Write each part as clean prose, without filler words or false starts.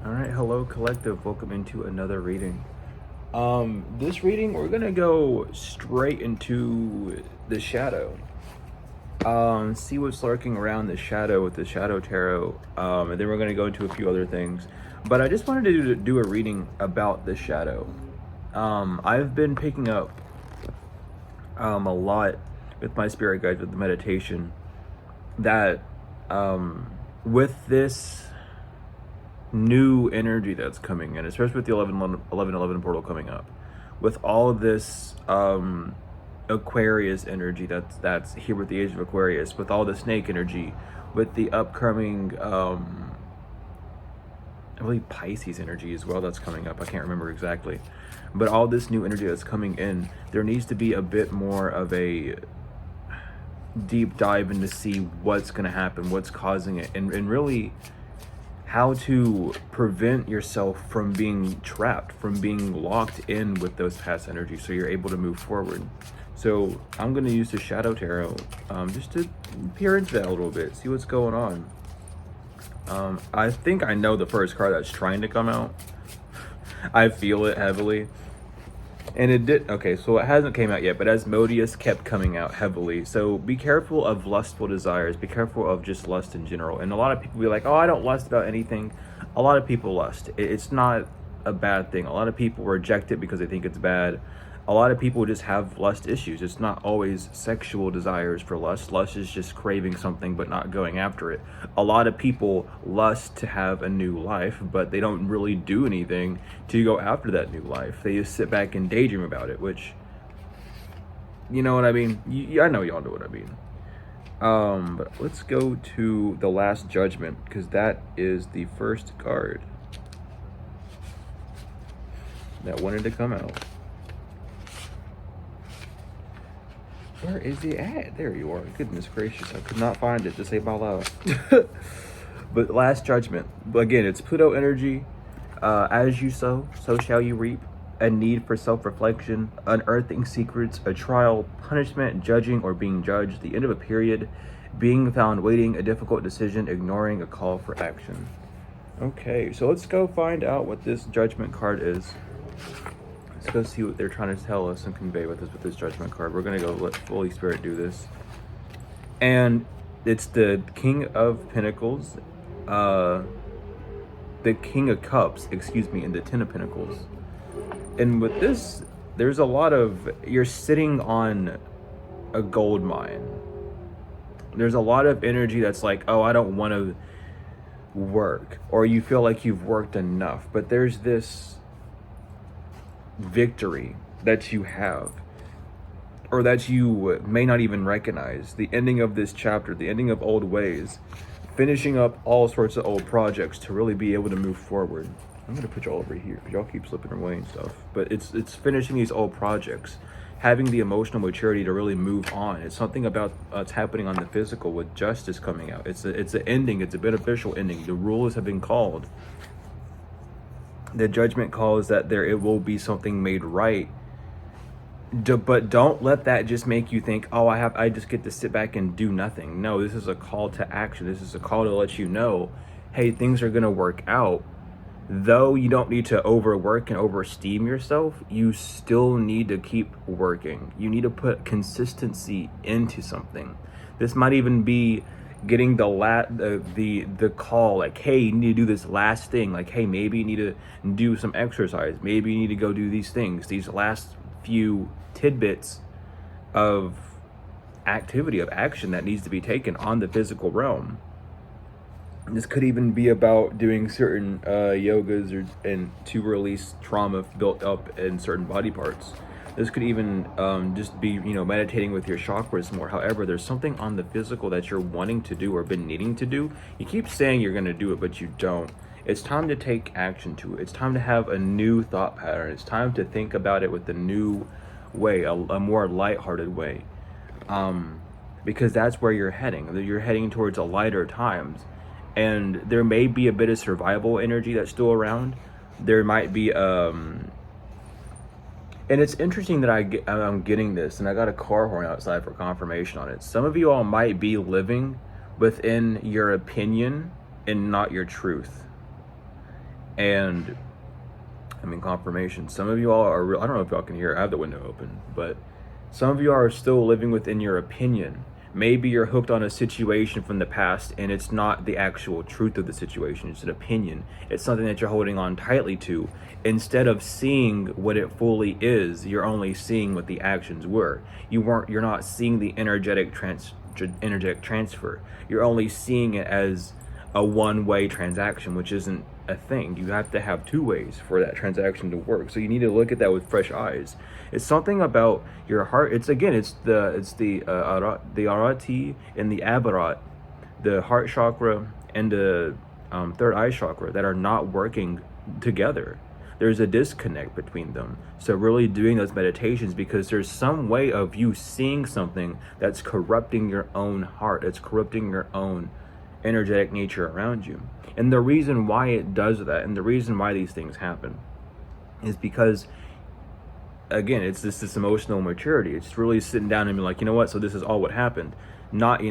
All right, hello collective. Welcome into another reading. This reading we're gonna go straight into the shadow. See what's lurking around the shadow with the Shadow Tarot. And then we're gonna go into a few other things. But I just wanted to do a reading about the shadow. I've been picking up a lot with my spirit guides with the meditation that with this new energy that's coming in, especially with the 11 portal coming up, with all of this Aquarius energy that's here with the age of Aquarius, with all the snake energy, with the upcoming I believe Pisces energy as well that's coming up. I can't remember exactly, but all this new energy that's coming in, there needs to be a bit more of a deep dive in to see what's going to happen, what's causing it, and really how to prevent yourself from being trapped, from being locked in with those past energies so you're able to move forward. So I'm going to use the Shadow Tarot just to peer into that a little bit, see what's going on. I think I know the first card that's trying to come out. I feel it heavily. And it did, okay, so it hasn't came out yet, but Asmodeus kept coming out heavily. So be careful of lustful desires. Be careful of just lust in general. And a lot of people be like, oh, I don't lust about anything. A lot of people lust. It's not a bad thing. A lot of people reject it because they think it's bad. A lot of people just have lust issues. It's not always sexual desires for lust. Lust is just craving something but not going after it. A lot of people lust to have a new life, but they don't really do anything to go after that new life. They just sit back and daydream about it, which, you know what I mean? I know y'all know what I mean. But let's go to the Last Judgment, because that is the first card that wanted to come out. Where is he at? There you are. Goodness gracious. I could not find it to say out loud. But Last Judgment. Again, it's Pluto energy. As you sow, so shall you reap. A need for self-reflection, unearthing secrets, a trial, punishment, judging or being judged, the end of a period, being found waiting, a difficult decision, ignoring a call for action. Okay, so let's go find out what this Judgment card is. Let's go see what they're trying to tell us and convey with this Judgment card. We're gonna go let Holy Spirit do this. And it's the King of Pentacles, the King of Cups, excuse me, and the Ten of Pentacles. And with this, there's a lot of, you're sitting on a gold mine. There's a lot of energy that's like, oh, I don't want to work, or you feel like you've worked enough, but there's this victory that you have, or that you may not even recognize. The ending of this chapter, the ending of old ways, finishing up all sorts of old projects to really be able to move forward. I'm gonna put y'all over here because y'all keep slipping away and stuff, but it's finishing these old projects, having the emotional maturity to really move on. It's something about what's happening on the physical with justice coming out. It's an ending. It's a beneficial ending. The rules have been called. The Judgment calls that it will be something made right. But don't let that just make you think, oh, I just get to sit back and do nothing. No, this is a call to action. This is a call to let you know, hey, things are gonna work out. Though you don't need to overwork and overesteem yourself, you still need to keep working. You need to put consistency into something. This might even be getting the call, like, hey, you need to do this last thing. Like, hey, maybe you need to do some exercise. Maybe you need to go do these things. These last few tidbits of activity, of action that needs to be taken on the physical realm. This could even be about doing certain yogas and to release trauma built up in certain body parts. This could even just be, meditating with your chakras more. However, there's something on the physical that you're wanting to do or been needing to do. You keep saying you're going to do it, but you don't. It's time to take action to it. It's time to have a new thought pattern. It's time to think about it with a new way, a more lighthearted way. Because that's where you're heading. You're heading towards a lighter times. And there may be a bit of survival energy that's still around. There might be and it's interesting that I'm getting this, and I got a car horn outside for confirmation on it. Some of you all might be living within your opinion and not your truth. And I mean, confirmation. Some of you all are, I don't know if y'all can hear, I have the window open, but some of you are still living within your opinion. Maybe you're hooked on a situation from the past and it's not the actual truth of the situation. It's an opinion. It's something that you're holding on tightly to. Instead of seeing what it fully is, you're only seeing what the actions were. You're not seeing the energetic transfer. You're only seeing it as a one-way transaction, which isn't a thing. You have to have two ways for that transaction to work. So you need to look at that with fresh eyes. It's something about your heart. It's the arati and the abarat, the heart chakra and the third eye chakra that are not working together. There's a disconnect between them. So really doing those meditations, because there's some way of you seeing something that's corrupting your own heart. It's corrupting your own energetic nature around you. And the reason why it does that, and the reason why these things happen, is because, again, it's this emotional maturity. It's really sitting down and being like, you know what, so this is all what happened. Not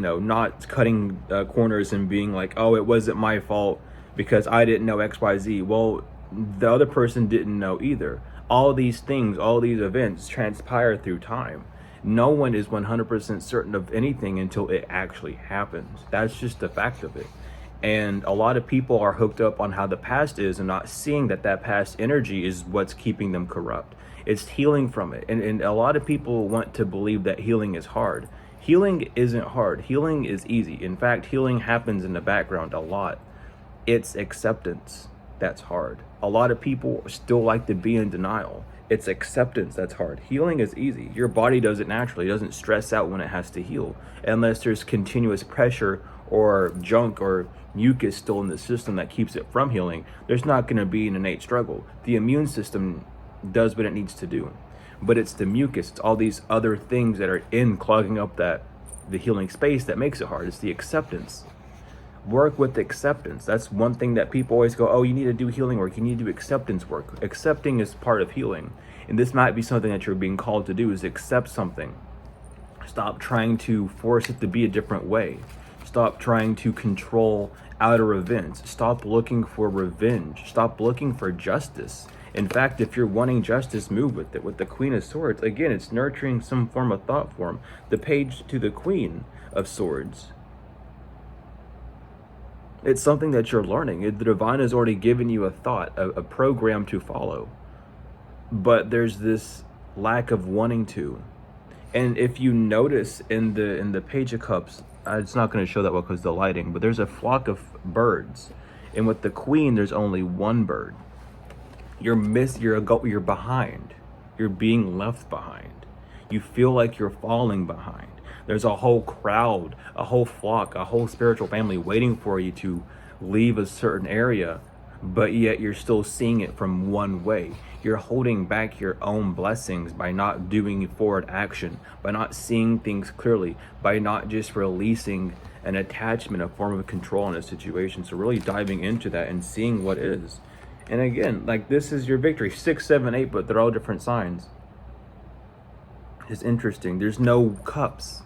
cutting corners and being like, oh, it wasn't my fault because I didn't know XYZ. Well, the other person didn't know either. All these things, all these events transpire through time. No one is 100% certain of anything until it actually happens. That's just the fact of it. And a lot of people are hooked up on how the past is and not seeing that past energy is what's keeping them corrupt. It's healing from it. And a lot of people want to believe that healing is hard. Healing isn't hard. Healing is easy. In fact, healing happens in the background a lot. It's acceptance that's hard. A lot of people still like to be in denial. It's acceptance that's hard. Healing is easy. Your body does it naturally. It doesn't stress out when it has to heal, unless there's continuous pressure or junk or mucus still in the system that keeps it from healing. There's not going to be an innate struggle. The immune system does what it needs to do, but it's the mucus, it's all these other things that are clogging up the healing space that makes it hard. It's the acceptance. Work with acceptance. That's one thing that people always go, oh, you need to do healing work, you need to do acceptance work. Accepting is part of healing, and this might be something that you're being called to do, is accept something. Stop trying to force it to be a different way. Stop trying to control outer events. Stop looking for revenge. Stop looking for justice. In fact, if you're wanting justice, move with it. With the Queen of Swords, again, it's nurturing some form of thought form. The page to the Queen of Swords, it's something that you're learning. The divine has already given you a thought, a program to follow. But there's this lack of wanting to. And if you notice in the Page of Cups, it's not going to show that well because of the lighting, but there's a flock of birds. And with the Queen, there's only one bird. You're behind. You're being left behind. You feel like you're falling behind. There's a whole crowd, a whole flock, a whole spiritual family waiting for you to leave a certain area, but yet you're still seeing it from one way. You're holding back your own blessings by not doing forward action, by not seeing things clearly, by not just releasing an attachment, a form of control in a situation. So really diving into that and seeing what is. And again, like, this is your victory. 6, 7, 8, but they're all different signs. It's interesting. There's no cups.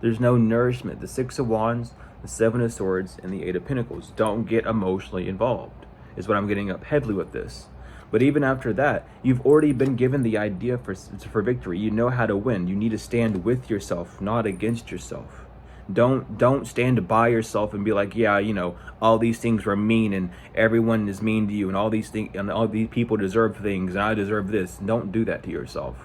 There's no nourishment. The 6 of Wands, the 7 of Swords, and the 8 of Pentacles. Don't get emotionally involved, is what I'm getting up heavily with this. But even after that, you've already been given the idea for victory. You know how to win. You need to stand with yourself, not against yourself. Don't stand by yourself and be like, yeah, all these things were mean and everyone is mean to you and all these things and all these people deserve things and I deserve this. Don't do that to yourself.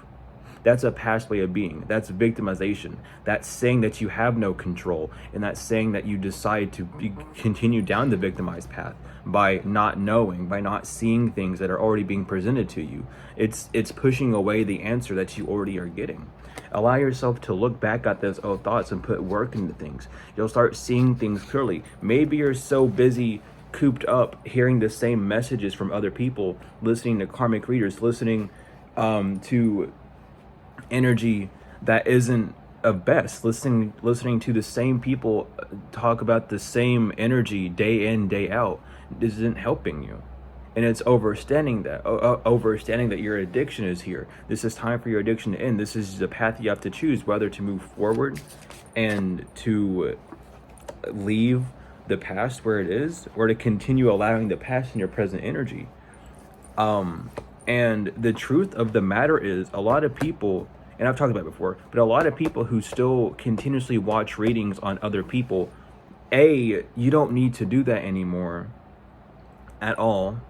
That's a past way of being. That's victimization. That's saying that you have no control, and that's saying that you decide to continue down the victimized path by not knowing, by not seeing things that are already being presented to you. It's pushing away the answer that you already are getting. Allow yourself to look back at those old thoughts and put work into things. You'll start seeing things clearly. Maybe you're so busy cooped up hearing the same messages from other people, listening to karmic readers, listening to energy that isn't of best, listening to the same people talk about the same energy day in, day out, isn't helping you. And it's overstanding that your addiction is here. This is time for your addiction to end. This is the path you have to choose, whether to move forward and to leave the past where it is, or to continue allowing the past in your present energy. And the truth of the matter is, a lot of people, and I've talked about it before, but a lot of people who still continuously watch readings on other people, you don't need to do that anymore at all.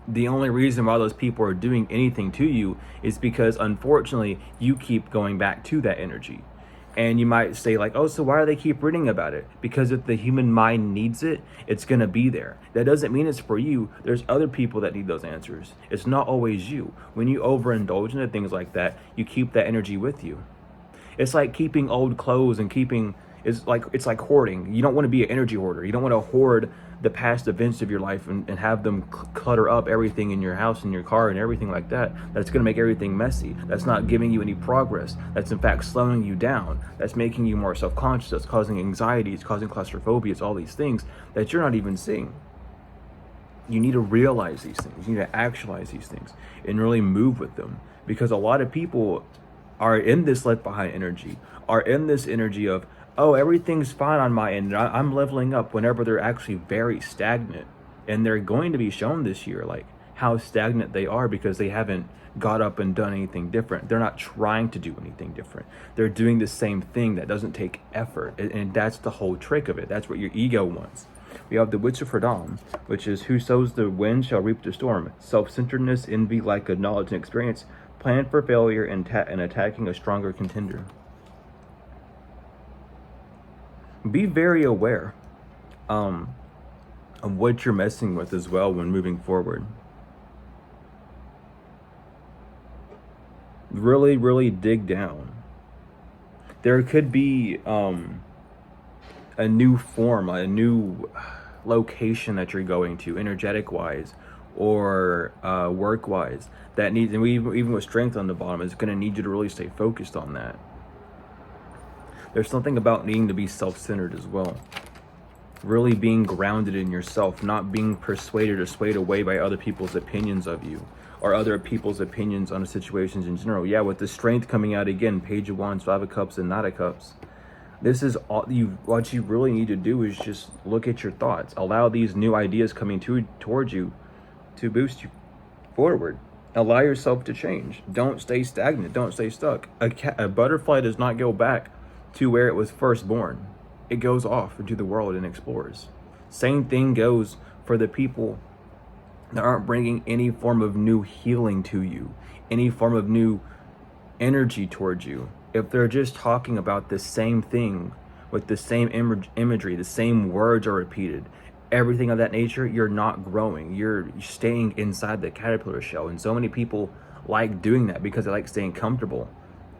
The only reason why those people are doing anything to you is because, unfortunately, you keep going back to that energy. And you might say like, oh, so why do they keep reading about it? Because if the human mind needs it, it's going to be there. That doesn't mean it's for you. There's other people that need those answers. It's not always you. When you overindulge into things like that, you keep that energy with you. It's like keeping old clothes and it's like hoarding. You don't want to be an energy hoarder. You don't want to hoard the past events of your life and have them clutter up everything in your house and your car and everything like that. That's going to make everything messy. That's not giving you any progress. That's in fact slowing you down. That's making you more self-conscious. That's causing anxiety. It's causing claustrophobia. It's all these things that you're not even seeing. You need to realize these things. You need to actualize these things and really move with them, because a lot of people are in this left behind energy, are in this energy of, oh, everything's fine on my end, I'm leveling up, whenever they're actually very stagnant. And they're going to be shown this year like how stagnant they are, because they haven't got up and done anything different. They're not trying to do anything different. They're doing the same thing that doesn't take effort. And that's the whole trick of it. That's what your ego wants. We have the Witch of Verdam, which is, who sows the wind shall reap the storm. Self-centeredness, envy, lack of knowledge and experience, plan for failure, and attacking a stronger contender. Be very aware of what you're messing with as well when moving forward. Really, really dig down. There could be a new form, a new location that you're going to, energetic wise or work wise, that needs, and even with strength on the bottom, is going to need you to really stay focused on that. There's something about needing to be self-centered as well. Really being grounded in yourself, not being persuaded or swayed away by other people's opinions of you, or other people's opinions on the situations in general. Yeah, with the strength coming out again, Page of Wands, Five of Cups, and Knight of Cups. This is all what you really need to do, is just look at your thoughts. Allow these new ideas coming towards you to boost you forward. Allow yourself to change. Don't stay stagnant. Don't stay stuck. A butterfly does not go back to where it was first born. It goes off into the world and explores. Same thing goes for the people that aren't bringing any form of new healing to you, any form of new energy towards you. If they're just talking about the same thing with the same imagery, the same words are repeated, everything of that nature, you're not growing. You're staying inside the caterpillar shell. And so many people like doing that because they like staying comfortable.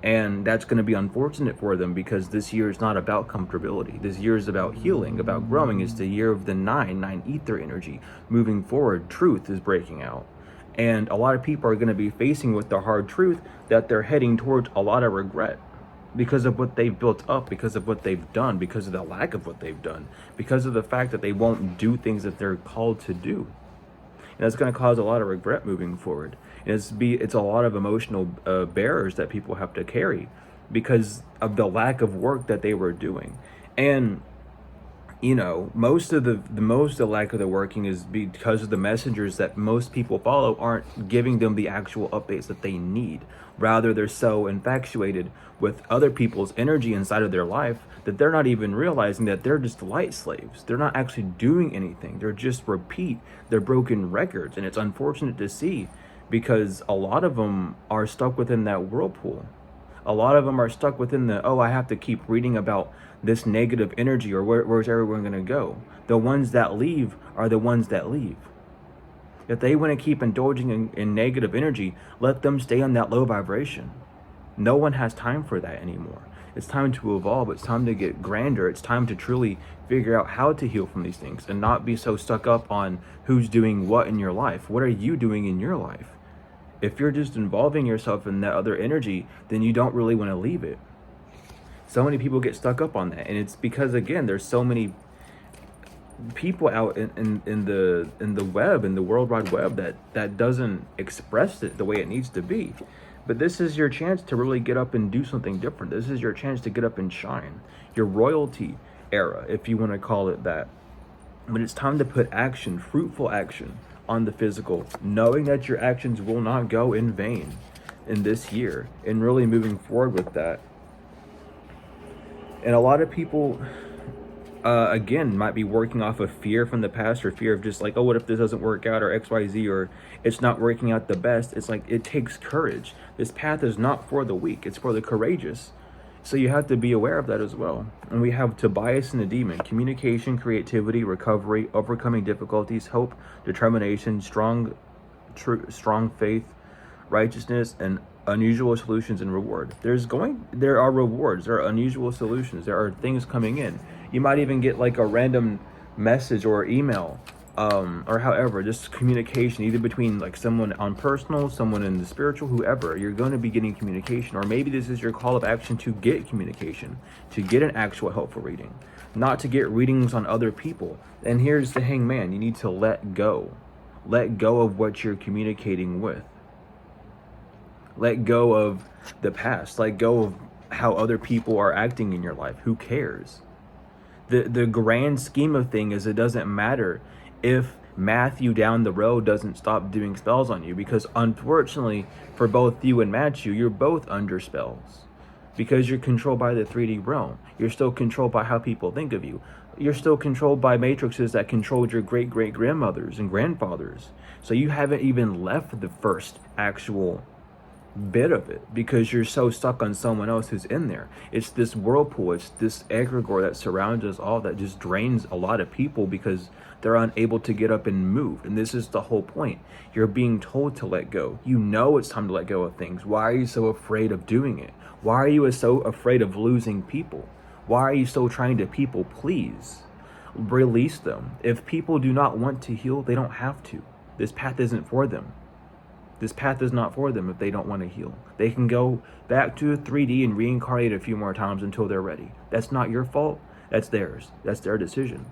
And that's going to be unfortunate for them, because this year is not about comfortability. This year is about healing, about growing. It's the year of the nine ether energy. Moving forward, truth is breaking out. And a lot of people are going to be facing with the hard truth that they're heading towards a lot of regret, because of what they've built up, because of what they've done, because of the lack of what they've done, because of the fact that they won't do things that they're called to do. And that's going to cause a lot of regret moving forward. And it's a lot of emotional bearers that people have to carry because of the lack of work that they were doing. And you know, most of the lack of the working is because of the messengers that most people follow aren't giving them the actual updates that they need. Rather, they're so infatuated with other people's energy inside of their life that they're not even realizing that they're just light slaves. They're not actually doing anything. They're just they're broken records. And it's unfortunate to see, because a lot of them are stuck within that whirlpool. A lot of them are stuck within I have to keep reading about this negative energy, or where's everyone going to go? The ones that leave are the ones that leave. If they want to keep indulging in negative energy, let them stay on that low vibration. No one has time for that anymore. It's time to evolve. It's time to get grander. It's time to truly figure out how to heal from these things and not be so stuck up on who's doing what in your life. What are you doing in your life? If you're just involving yourself in that other energy, then you don't really want to leave it. So many people get stuck up on that, and it's because, again, there's so many people out in the web, in the World Wide Web, that doesn't express it the way it needs to be. But this is your chance to really get up and do something different. This is your chance to get up and shine. Your royalty era, if you want to call it that. But it's time to put action, fruitful action, on the physical, knowing that your actions will not go in vain in this year, and really moving forward with that. And a lot of people, again, might be working off of fear from the past, or fear of just like, oh, what if this doesn't work out, or XYZ, or it's not working out the best. It's like, it takes courage. This path is not for the weak, it's for the courageous. So you have to be aware of that as well. And we have Tobias and the demon: communication, creativity, recovery, overcoming difficulties, hope, determination, strong faith, righteousness, and unusual solutions and reward. There are rewards, there are unusual solutions, there are things coming in. You might even get like a random message or email, or however, just communication, either between like someone on personal, someone in the spiritual, whoever. You're going to be getting communication, or maybe this is your call of action to get communication, to get an actual helpful reading, not to get readings on other people. And here's the hangman: you need to let go of what you're communicating with. Let go of the past. Let go of how other people are acting in your life. Who cares? The grand scheme of things is, it doesn't matter if Matthew down the road doesn't stop doing spells on you, because unfortunately for both you and Matthew, you're both under spells, because you're controlled by the 3D realm. You're still controlled by how people think of you. You're still controlled by matrices that controlled your great-great-grandmothers and grandfathers. So you haven't even left the first actual bit of it, because you're so stuck on someone else who's in there. It's this whirlpool, it's this egregore that surrounds us all, that just drains a lot of people because they're unable to get up and move. And this is the whole point. You're being told to let go. You know it's time to let go of things. Why are you so afraid of doing it? Why are you so afraid of losing people? Why are you so trying to people please? Release them. If people do not want to heal, they don't have to. This path isn't for them. This path is not for them if they don't want to heal. They can go back to 3D and reincarnate a few more times until they're ready. That's not your fault. That's theirs. That's their decision.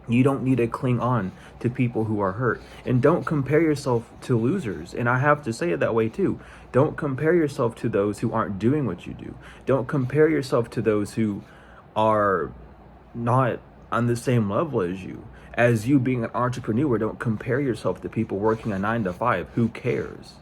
You don't need to cling on to people who are hurt. And don't compare yourself to losers. And I have to say it that way too. Don't compare yourself to those who aren't doing what you do. Don't compare yourself to those who are not on the same level as you. As you being an entrepreneur, don't compare yourself to people working a 9 to 5. Who cares?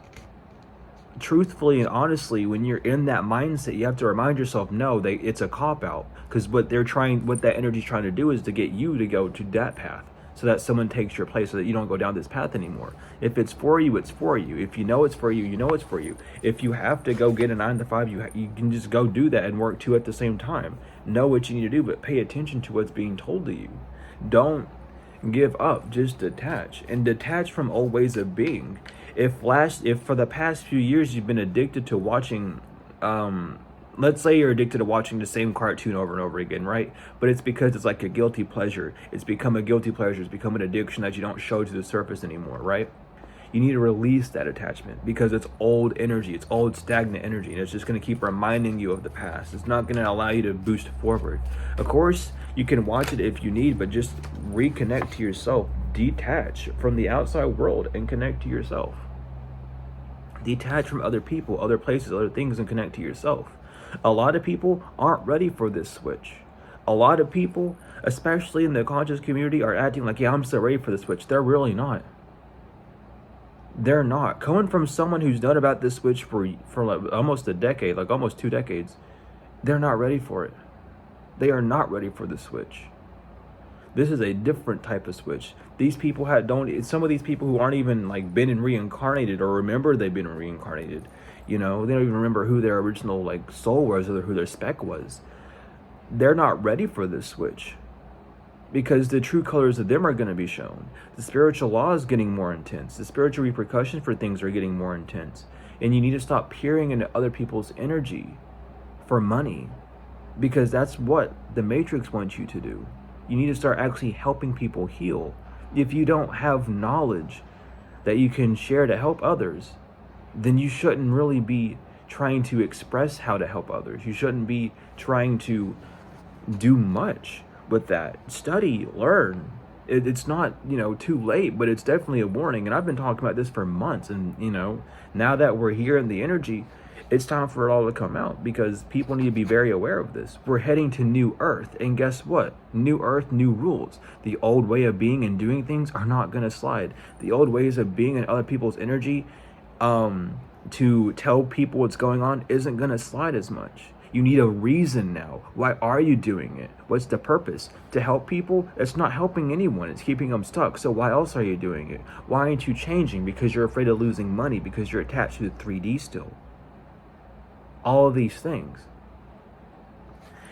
Truthfully and honestly, when you're in that mindset, you have to remind yourself, no, it's a cop-out. Because what that energy's trying to do is to get you to go to that path, so that someone takes your place, so that you don't go down this path anymore. If it's for you, it's for you. If you know it's for you, you know it's for you. If you have to go get a 9 to 5, you can just go do that and work 2 at the same time. Know what you need to do, but pay attention to what's being told to you. Don't give up, just detach, and detach from old ways of being. If for the past few years you've been addicted to watching, let's say you're addicted to watching the same cartoon over and over again, right? But it's because it's like a guilty pleasure. It's become a guilty pleasure. It's become an addiction that you don't show to the surface anymore, right? You need to release that attachment, because it's old energy. It's old stagnant energy, and it's just going to keep reminding you of the past. It's not going to allow you to boost forward. Of course, you can watch it if you need, but just reconnect to yourself. Detach from the outside world and connect to yourself. Detach from other people, other places, other things, and connect to yourself. A lot of people aren't ready for this switch. A lot of people, especially in the conscious community, are acting like, yeah, I'm so ready for the switch. They're really not. They're not. Coming from someone who's known about this switch for like almost a decade, like almost 2 decades, they're not ready for it. They are not ready for the switch. This is a different type of switch. These people some of these people who aren't even like been reincarnated, or remember they've been reincarnated. You know, they don't even remember who their original like soul was, or who their spec was. They're not ready for this switch, because the true colors of them are going to be shown. The spiritual law is getting more intense. The spiritual repercussions for things are getting more intense. And you need to stop peering into other people's energy for money, because that's what the Matrix wants you to do. You need to start actually helping people heal. If you don't have knowledge that you can share to help others, then you shouldn't really be trying to express how to help others. You shouldn't be trying to do much with that. Study, learn. It's not, too late, but it's definitely a warning. And I've been talking about this for months. And, now that we're here in the energy, It's time for it all to come out, because people need to be very aware of this. We're heading to new earth, and guess what? New earth, new rules. The old way of being and doing things are not going to slide. The old ways of being in other people's energy, to tell people what's going on, isn't going to slide as much. You need a reason now. Why are you doing it? What's the purpose? To help people? It's not helping anyone. It's keeping them stuck. So why else are you doing it? Why aren't you changing? Because you're afraid of losing money, because you're attached to the 3D still. All of these things.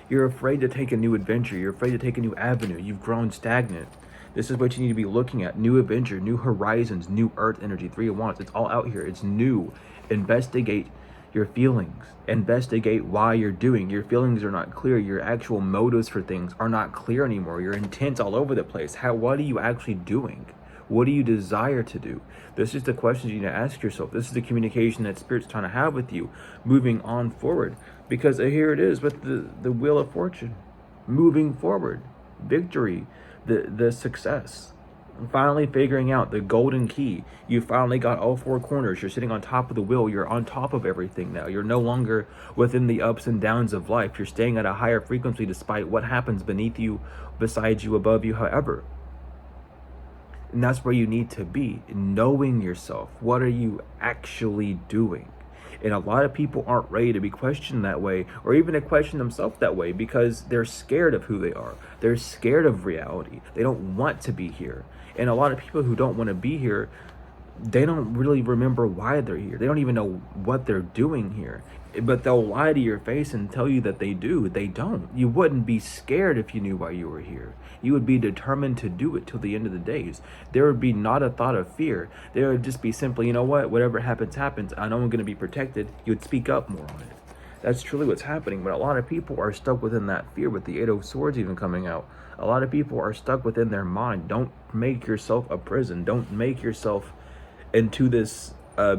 You're afraid to take a new adventure. You're afraid to take a new avenue. You've grown stagnant. This is what you need to be looking at. New adventure, new horizons, new earth energy, 3 of Wands. It's all out here. It's new. Investigate your feelings. Investigate why you're doing. Your feelings are not clear. Your actual motives for things are not clear anymore. Your intent's all over the place. What are you actually doing? What do you desire to do? This is the questions you need to ask yourself. This is the communication that Spirit's trying to have with you moving on forward. Because here it is with the Wheel of Fortune. Moving forward. Victory. The success. Finally figuring out the golden key. You finally got all 4 corners. You're sitting on top of the wheel. You're on top of everything now. You're no longer within the ups and downs of life. You're staying at a higher frequency despite what happens beneath you, beside you, above you, however. And that's where you need to be, knowing yourself. What are you actually doing? And a lot of people aren't ready to be questioned that way, or even to question themselves that way, because they're scared of who they are. They're scared of reality. They don't want to be here. And a lot of people who don't want to be here, they don't really remember why they're here. They don't even know what they're doing here. But they'll lie to your face and tell you that they do. They don't. You wouldn't be scared if you knew why you were here. You would be determined to do it till the end of the days. There would be not a thought of fear. There would just be simply, you know what? Whatever happens, happens. I know I'm going to be protected. You would speak up more on it. That's truly what's happening. But a lot of people are stuck within that fear, with the 8 of Swords even coming out. A lot of people are stuck within their mind. Don't make yourself a prison. Don't make yourself into this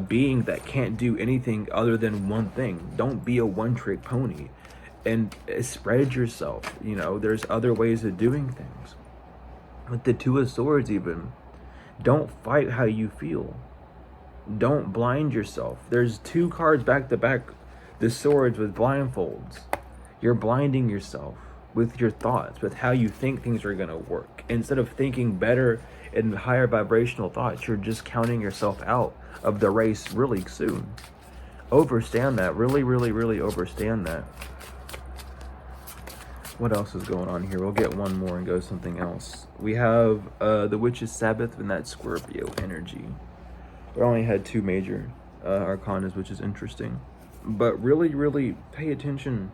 being that can't do anything other than one thing. Don't be a one-trick pony, and spread yourself. You know, there's other ways of doing things. With the 2 of Swords even, don't fight how you feel. Don't blind yourself. There's 2 cards back to back, the Swords with blindfolds. You're blinding yourself with your thoughts, with how you think things are going to work. Instead of thinking better and higher vibrational thoughts, you're just counting yourself out of the race really soon. Overstand that. Really, really, really overstand that. What else is going on here? We'll get one more and go something else. We have the Witch's Sabbath and that Scorpio energy. We only had 2 major arcanas, which is interesting. But really, really pay attention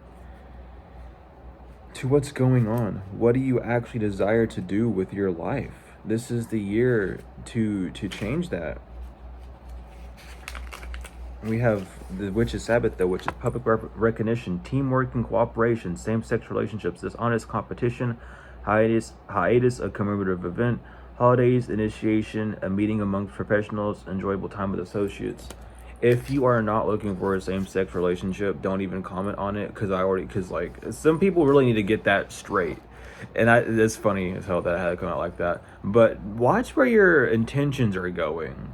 to what's going on. What do you actually desire to do with your life? This is the year to change that. We have the Witch's Sabbath, though, which is public recognition, teamwork and cooperation, same-sex relationships, dishonest competition, hiatus, a commemorative event, holidays, initiation, a meeting amongst professionals, enjoyable time with associates. If you are not looking for a same-sex relationship, don't even comment on it, because like some people really need to get that straight. And it's funny as hell that I had to come out like that. But watch where your intentions are going.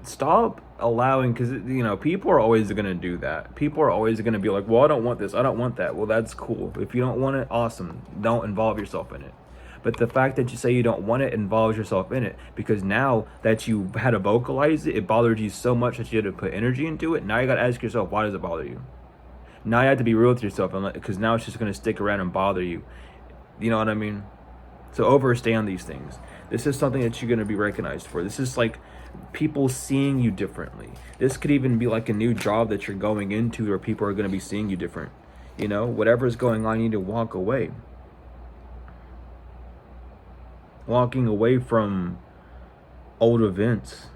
Stop allowing, because you know people are always going to do that. People are always going to be like, well, I don't want this, I don't want that. Well, that's cool. If you don't want it, awesome. Don't involve yourself in it. But the fact that you say you don't want it involves yourself in it, because now that you had to vocalize it, it bothered you so much that you had to put energy into it. Now you got to ask yourself, why does it bother you? Now you have to be real with yourself, because now it's just going to stick around and bother you. You know what I mean? So overstand these things. This is something that you're going to be recognized for. This is like people seeing you differently. This could even be like a new job that you're going into, where people are going to be seeing you different. You know, whatever's going on, you need to walk away. Walking away from old events.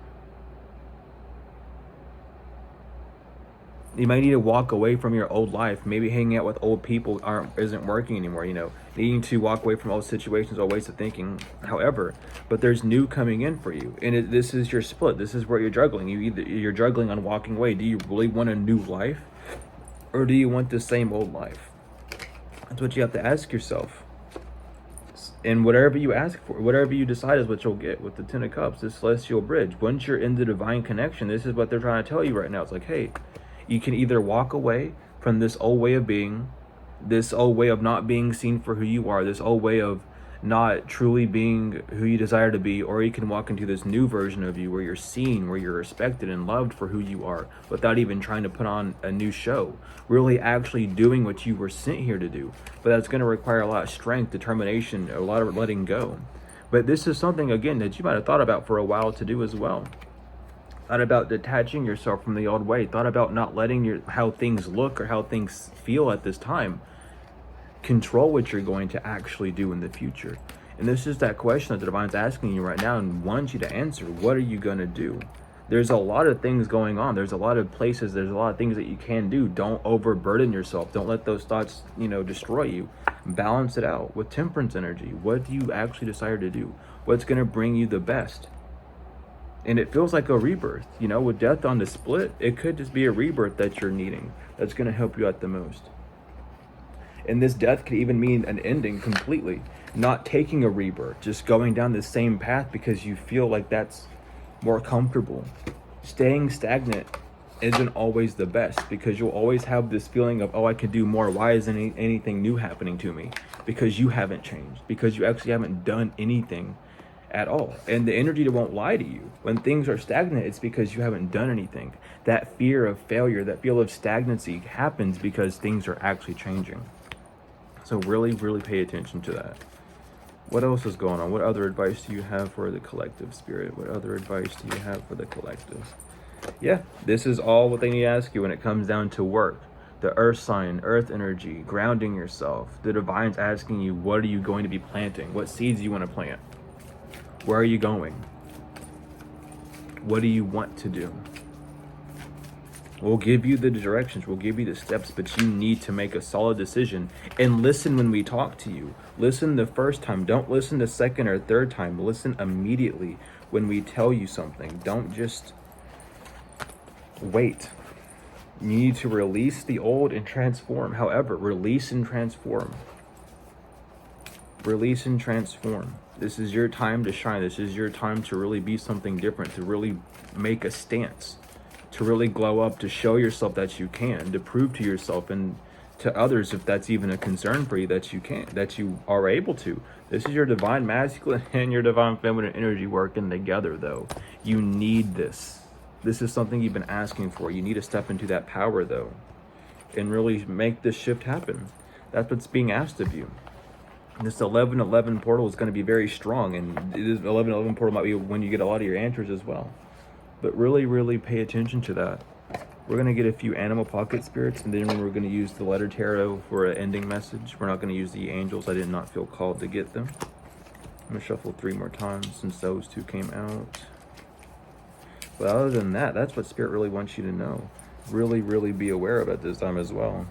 You might need to walk away from your old life. Maybe hanging out with old people isn't working anymore, you know. Needing to walk away from old situations or ways of thinking. However, but there's new coming in for you. And this is your split. This is where you're juggling. You're juggling on walking away. Do you really want a new life? Or do you want the same old life? That's what you have to ask yourself. And whatever you ask for, whatever you decide is what you'll get with the 10 of Cups, this celestial bridge. Once you're in the divine connection, this is what they're trying to tell you right now. It's like, hey, You can either walk away from this old way of being, this old way of not being seen for who you are, this old way of not truly being who you desire to be, or you can walk into this new version of you where you're seen, where you're respected and loved for who you are without even trying to put on a new show, really actually doing what you were sent here to do. But that's going to require a lot of strength, determination, a lot of letting go. But this is something, again, that you might have thought about for a while to do as well. Thought about detaching yourself from the old way, thought about not letting how things look or how things feel at this time control what you're going to actually do in the future. And this is that question that the Divine's asking you right now and wants you to answer. What are you going to do? There's a lot of things going on. There's a lot of places. There's a lot of things that you can do. Don't overburden yourself. Don't let those thoughts, destroy you. Balance it out with temperance energy. What do you actually desire to do? What's going to bring you the best? And it feels like a rebirth. With death on the split, it could just be a rebirth that you're needing. That's going to help you out the most. And this death could even mean an ending completely, not taking a rebirth, just going down the same path because you feel like that's more comfortable. Staying stagnant isn't always the best, because you'll always have this feeling of, oh, I could do more. Why isn't anything new happening to me? Because you haven't changed, because you actually haven't done anything at all. And the energy won't lie to you. When things are stagnant, it's because you haven't done anything. That fear of failure, that feel of stagnancy happens because things are actually changing. So really, really pay attention to that. What else is going on? What other advice do you have for the collective, Spirit? What other advice do you have for the collective? Yeah, this is all what they need to ask you when it comes down to work. The earth sign, earth energy, grounding yourself. The Divine's asking you, what are you going to be planting? What seeds do you want to plant? Where are you going? What do you want to do? We'll give you the directions, we'll give you the steps, but you need to make a solid decision and listen when we talk to you. Listen the first time. Don't listen the second or third time. Listen immediately when we tell you something. Don't just wait. You need to release the old and transform. However, release and transform. Release and transform. This is your time to shine. This is your time to really be something different, to really make a stance, to really glow up, to show yourself that you can, to prove to yourself and to others, if that's even a concern for you, that you can, that you are able to. This is your divine masculine and your divine feminine energy working together, though. You need this. This is something you've been asking for. You need to step into that power, though, and really make this shift happen. That's what's being asked of you. This 11-11 portal is going to be very strong, and this 11-11 portal might be when you get a lot of your answers as well. But really, really pay attention to that. We're going to get a few animal pocket spirits, and then we're going to use the letter tarot for an ending message. We're not going to use the angels. I did not feel called to get them. I'm going to shuffle 3 more times since those 2 came out. But other than that, that's what Spirit really wants you to know. Really, really be aware of it this time as well.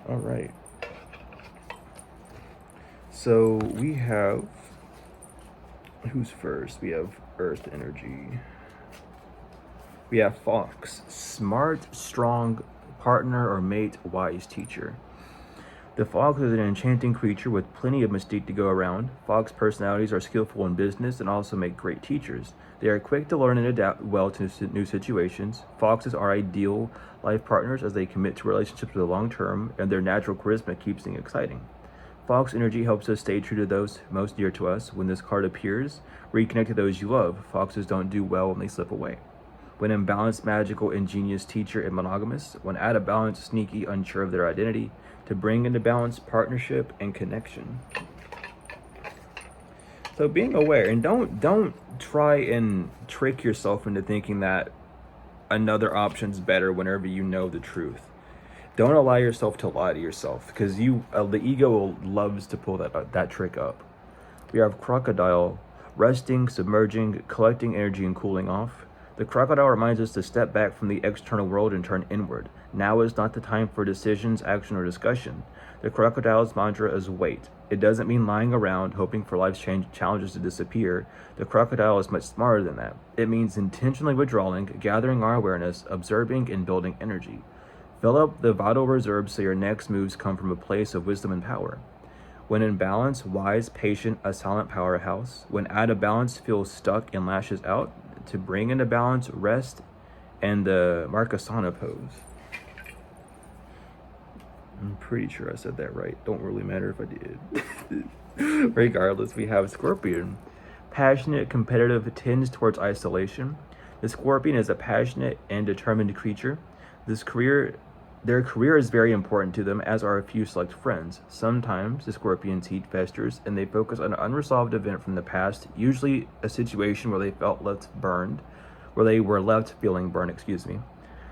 All right. So we have, who's first? We have Earth energy. We have Fox, smart, strong, partner or mate, wise teacher. The fox is an enchanting creature with plenty of mystique to go around. Fox personalities are skillful in business and also make great teachers. They are quick to learn and adapt well to new situations. Foxes are ideal life partners as they commit to relationships for the long term, and their natural charisma keeps things exciting. Fox energy helps us stay true to those most dear to us. When this card appears, reconnect to those you love. Foxes don't do well when they slip away. When imbalanced, magical, ingenious, teacher, and monogamous. When out of balance, sneaky, unsure of their identity. To bring into balance, partnership, and connection. So being aware, and don't try and trick yourself into thinking that another option's better whenever you know the truth. Don't allow yourself to lie to yourself, because the ego loves to pull that trick up. We have crocodile, resting, submerging, collecting energy, and cooling off. The crocodile reminds us to step back from the external world and turn inward. Now is not the time for decisions, action, or discussion. The crocodile's mantra is wait. It doesn't mean lying around, hoping for life's challenges to disappear. The crocodile is much smarter than that. It means intentionally withdrawing, gathering our awareness, observing, and building energy. Fill up the vital reserves so your next moves come from a place of wisdom and power. When in balance, wise, patient, a silent powerhouse. When out of balance, feels stuck and lashes out, to bring into balance, rest, and the Markasana pose. I'm pretty sure I said that right. Don't really matter if I did. Regardless, we have Scorpion. Passionate, competitive, tends towards isolation. The Scorpion is a passionate and determined creature. Their career is very important to them, as are a few select friends. Sometimes the Scorpion's heat festers, and they focus on an unresolved event from the past, usually a situation where they were left feeling burned,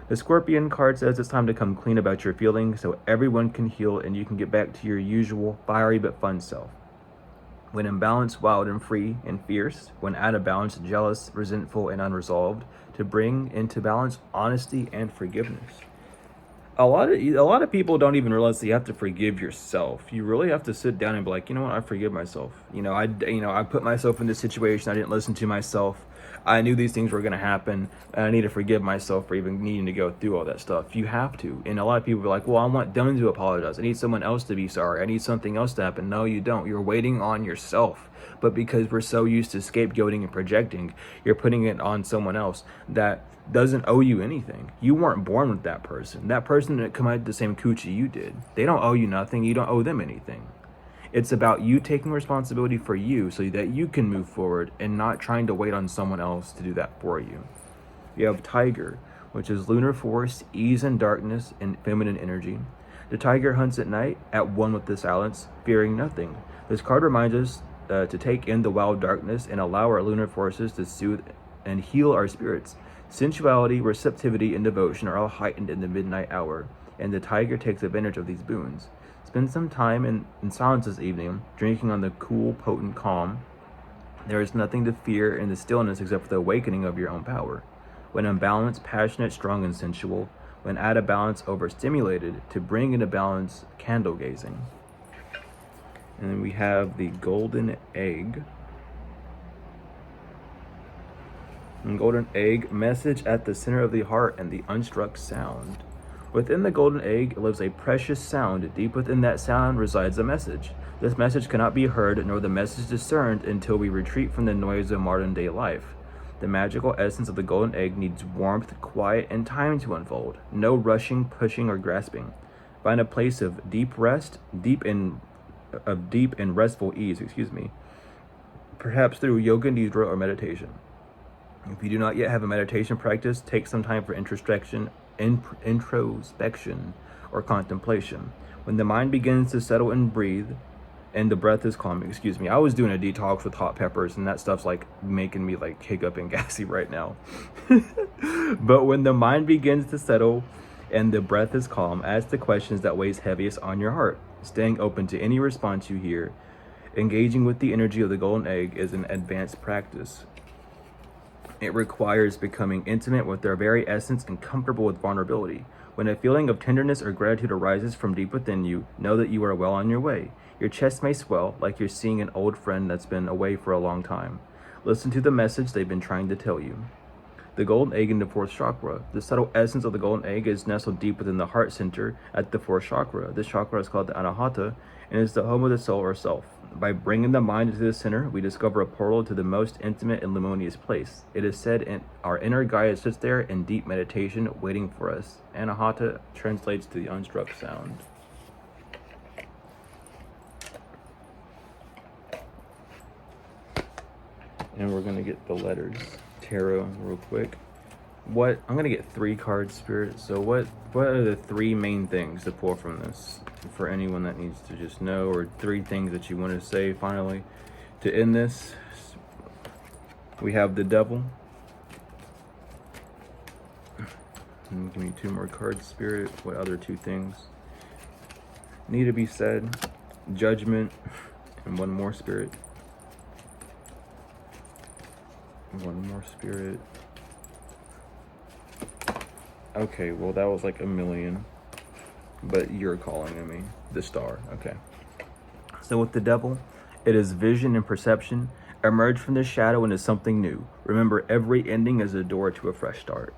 The Scorpion card says it's time to come clean about your feelings so everyone can heal and you can get back to your usual fiery but fun self. When in balance, wild and free and fierce. When out of balance, jealous, resentful, and unresolved. To bring into balance honesty and forgiveness. A lot of people don't even realize that you have to forgive yourself. You really have to sit down and be like, you know what, I forgive myself. I put myself in this situation. I didn't listen to myself. I knew these things were going to happen. And I need to forgive myself for even needing to go through all that stuff. You have to. And a lot of people are like, well, I want them to apologize. I need someone else to be sorry. I need something else to happen. No, you don't. You're waiting on yourself. But because we're so used to scapegoating and projecting, you're putting it on someone else that doesn't owe you anything. You weren't born with that person. That person didn't come out of the same coochie you did. They don't owe you nothing. You don't owe them anything. It's about you taking responsibility for you so that you can move forward and not trying to wait on someone else to do that for you. You have Tiger, which is lunar force, ease and darkness, and feminine energy. The tiger hunts at night, at one with the silence, fearing nothing. This card reminds us to take in the wild darkness and allow our lunar forces to soothe and heal our spirits. Sensuality, receptivity, and devotion are all heightened in the midnight hour, and the tiger takes advantage of these boons. Spend some time in silence this evening, drinking on the cool, potent calm. There is nothing to fear in the stillness except for the awakening of your own power. When unbalanced, passionate, strong, and sensual. When out of balance, overstimulated, to bring into balance, candle gazing. And then we have the golden egg. And golden egg, message at the center of the heart and the unstruck sound. Within the golden egg lives a precious sound. Deep within that sound resides a message. This message cannot be heard nor the message discerned until we retreat from the noise of modern day life. The magical essence of the golden egg needs warmth, quiet, and time to unfold. No rushing, pushing, or grasping. Find a place of deep rest, deep and restful ease, perhaps through yoga nidra or meditation. If you do not yet have a meditation practice, take some time for introspection or contemplation. When the mind begins to settle and breathe, and the breath is calm, I was doing a detox with hot peppers, and that stuff's like making me like hiccup and gassy right now. But when the mind begins to settle and the breath is calm, ask the questions that weighs heaviest on your heart. Staying open to any response you hear, engaging with the energy of the golden egg is an advanced practice. It requires becoming intimate with their very essence and comfortable with vulnerability. When a feeling of tenderness or gratitude arises from deep within you, know that you are well on your way. Your chest may swell like you're seeing an old friend that's been away for a long time. Listen to the message they've been trying to tell you. The golden egg in the fourth chakra. The subtle essence of the golden egg is nestled deep within the heart center at the fourth chakra. This chakra is called the Anahata and is the home of the soul or self. By bringing the mind into the center, we discover a portal to the most intimate and luminous place. It is said our inner guide sits there in deep meditation, waiting for us. Anahata translates to the unstruck sound. And we're going to get the letters. Tarot real quick. I'm gonna get 3 cards, Spirit. So what are the 3 main things to pull from this for anyone that needs to just know, or 3 things that you want to say finally to end this? We have the Devil. And give me 2 more cards, Spirit. What other 2 things need to be said? Judgment, and 1 more, Spirit. 1 more, Spirit. Okay, well that was like a million, but you're calling to me. The Star, okay. So with the Devil, it is vision and perception. Emerge from the shadow into something new. Remember, every ending is a door to a fresh start.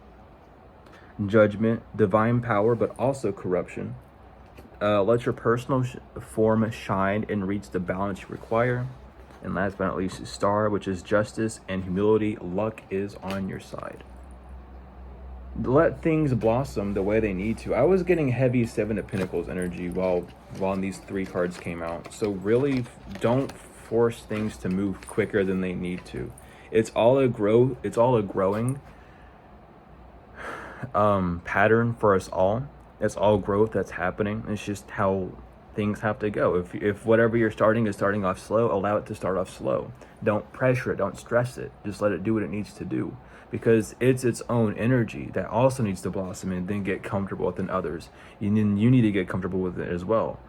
Judgment, divine power, but also corruption. Let your personal form shine and reach the balance you require. And last but not least, Star, which is justice and humility. Luck is on your side. Let things blossom the way they need to. I was getting heavy Seven of Pentacles energy while these 3 cards came out. So really don't force things to move quicker than they need to. It's all a growing pattern for us all. It's all growth that's happening. It's just how things have to go. If whatever you're starting is starting off slow, allow it to start off slow. Don't pressure it, don't stress it. Just let it do what it needs to do, because it's its own energy that also needs to blossom and then get comfortable within others. And then you need to get comfortable with it as well.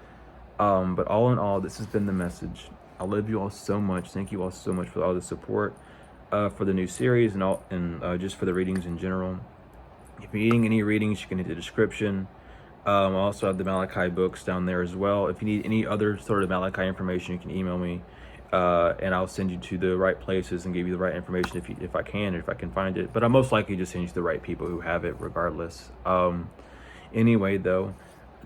But all in all, this has been the message. I love you all so much. Thank you all so much for all the support for the new series and just for the readings in general. If you're needing any readings, you can hit the description. I also have the Malachi books down there as well. If you need any other sort of Malachi information, you can email me, and I'll send you to the right places and give you the right information if I can find it. But I'll most likely just send you to the right people who have it regardless. Anyway, though,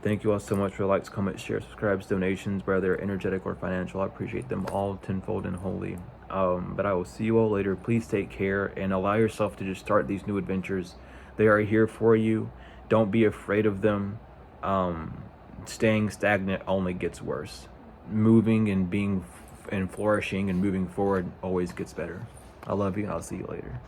thank you all so much for the likes, comments, shares, subscribes, donations, whether energetic or financial. I appreciate them all tenfold and wholly. But I will see you all later. Please take care and allow yourself to just start these new adventures. They are here for you. Don't be afraid of them. Staying stagnant only gets worse. Moving and flourishing and moving forward always gets better. I love you, and I'll see you later.